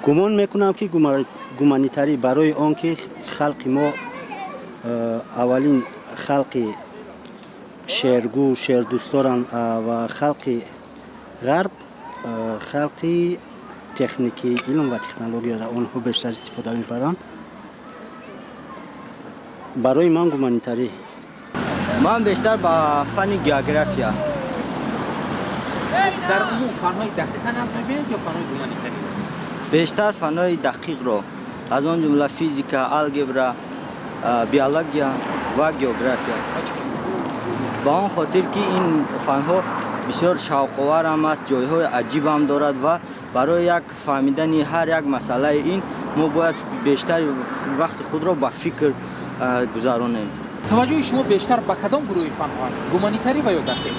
گمان میکنم که گومانیتری برای آنکه خلق ما اولین خلق شیرگو شیردوستان و خلق غرب خلق تکنیکی علم و تکنولوژی را آنها بیشتر استفاده می‌برند. برای من گومانیتری من بیشتر با فن جغرافیا. در عموم فن‌های دقیق نظم می‌بینید یا فن‌های گومانیتری؟ بیشتر فن‌های دقیق رو از آن جمله فیزیکا، الگبرا، بیولوژیا و جغرافیا. با آن خاطر که این فن‌ها بسیار شوق‌آور هم است، جای‌های عجیب هم دارد و برای یک فهمیدن هر یک مسئله این ما باید بیشتر وقت خود را با فکر گذرانیم. توجه شما بیشتر به کدام گروه فن‌ها است؟ گومانیتری و یا دقیق؟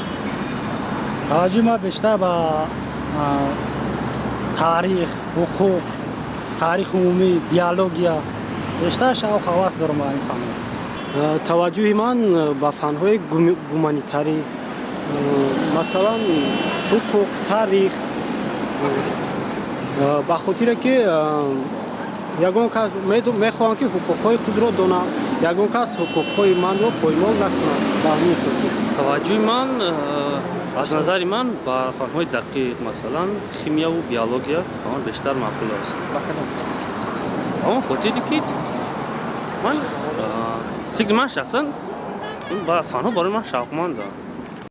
توجه ما بیشتر به تاریخ، حقوق، تاریخ عمومی، بیولوژیا بیشتر شوق هواس دارم به این فن‌ها. توجه من به فن‌های گومانیتری مثلا حقوق، تاریخ به خاطر که یگان کس میخواهم که حقوق‌های خود را دانم، یگان کس حقوق‌های من را پایمال نکنم. به همین خاطر توجه من از نظر من با فن‌های دقیق مثلا شیمیا و بیولوژیا آن بیشتر معقول است. آن خاطری که من فکر من شخصا این با فن‌ها برای من شوقمنده.